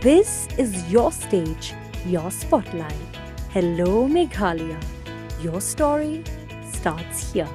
This is your stage, your spotlight. Hello, Meghalaya. Your story starts here.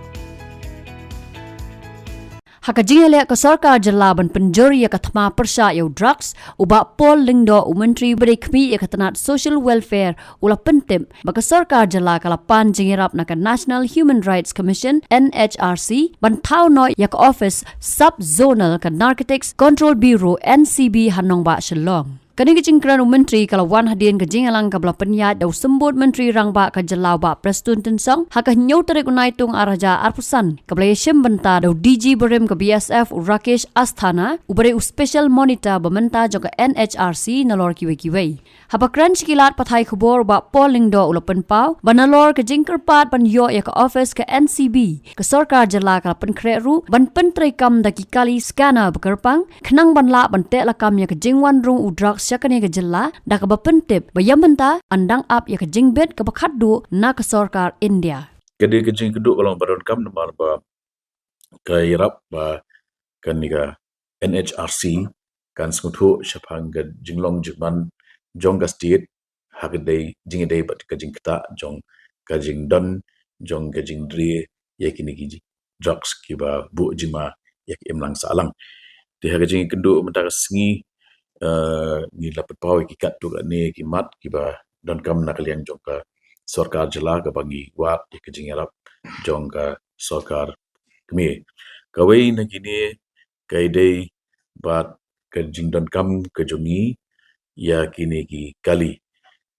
Hakajingale ka sarkar jalaban penjuri ka thma persha yo drugs uba pol lingdo umentri berikmi ya katanat social welfare ula pentem baka sarkar jala kala pan jingirap na ka National Human Rights Commission NHRC ban thau no ya ka office sub zonal ka Narcotics Control Bureau NCB hanong ba Shillong. Kani kejingkran menteri kalau wan hadian kejingalang kabla penyat dau sembut menteri rangba ka jalau ba prestun tensang haka nyau tarik unaitung araja arpusan kabla yesem benta dau DG berem ka BSF Rakesh Asthana ubare special monitor bementa joka NHRC nalor kiwe haba kran kilat pathai khobor ba polling do ulapen pau banalor kejingker pat ban yo ya ka office ka NCB ka sarkar jala ka pen khreru ban pentrai kam daki kali scanner bekerpang khnang ban la ban te la kam ya kejingwan rung udrak syakane ke jela da ka bapentip bayamenta andang up ya ke jingbet ke bakhaddu na ke sarkar India kede ke jing keduk kalau baron kam namar ba ka irap ba kan niga NHRC kan smutu syapang ke jinglong jigman jong ka state hagdai jingdai bat ka jingkta jong ka jingdon jong ka jingdri ya kini gi drugs ki ba bu jima ya imlang salang ti haga jing keduk mentara sengi ni lapat pau ikat tu ni kimat kiba don kam nak liang jong ka sarkar jala ka bagi wat ke jingarap jong ka sarkar kemi kawai na kini kai dei bat ke jing don kam ke jongi ya kini ki kali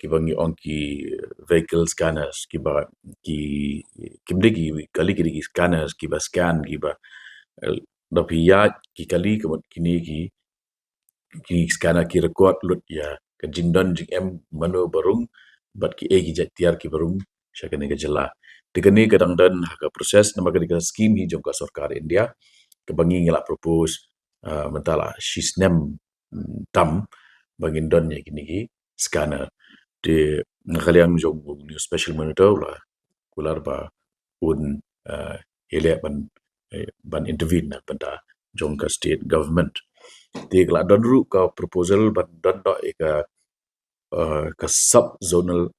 ki bangi on ki vehicle scanners kiba ki kimdegi kali ki scanners kiba scan kiba dapiya ki kali kini ki skana ki record lut ya ke jindon jing em mano barung bat ki egi jatiar ki barung syakane ke jela digani kadang dan haka proses nama ke scheme hi jongka sarkar India ke bangi ngela propose mentala shisnem tam bangin don ya kini ki scanner de ngaliang jong new special monitor la kular ba un hele ban intervene benda jongka state government di kelak don ru ka proposal ban don do ka sub zonal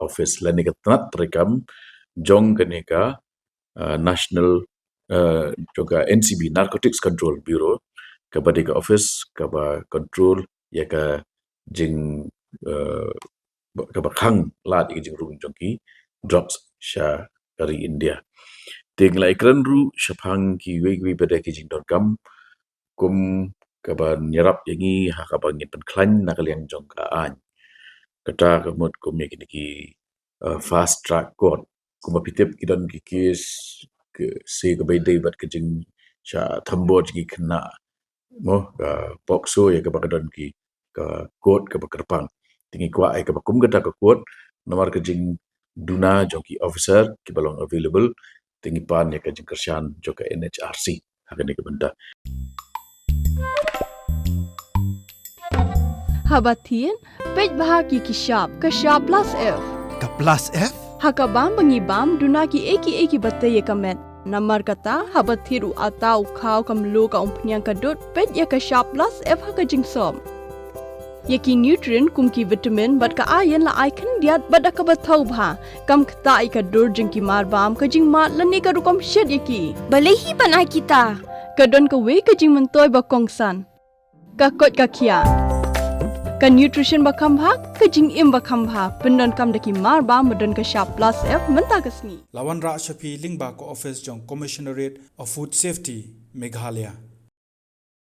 office la ni ka tanat rekam jong kene ka national juga NCB Narcotics Control Bureau ka badi ka office ka ba control ya ka jing ka ba khang la di jing ru jong ki drugs sha dari India tingla ikran ru shapang ki we bada ki jing don kam kum kaban nyerap yangi hakaban ngin penklan nakaliang jong ka an kata kamut kumya ki fast track court kuma pitip kidan ki case ke se ka baidai bat kejing sha thambo ki kena mo ka pokso ya ka bakadon ki ka court ka bakerpang tingi kwa ai ka bakum kata ka court nomor kejing duna jong ki officer ki balong available tingi pan ya ka jing kershan jong ka NHRC hakan ni ka benda Habatin, pej bahagi ki shop plus F. Ka plus F? Hakabam bangibam duna ki eki batte ye kamet. Namar kata habathiru atau khau kamlu ka umpnyang kadut pej ya ka shop plus F haka jingsom. Yaki nutrient kum ki vitamin bat ka iron la icon diat bat ka bathau bha kam khta ka dur jing ki marbam ka jing mat lani ka rukom shed yaki. Balehi panai kita. Kadon ka we ka jing mentoy ba kongsan. Ka kot ka kia. Ka nutrition bakam bha ka jing im bakam bha pendon kam daki mar ba medon ka shop plus F menta kasni Lawan Ra Shafi Lingba ko office jong Commissionerate of Food Safety Meghalaya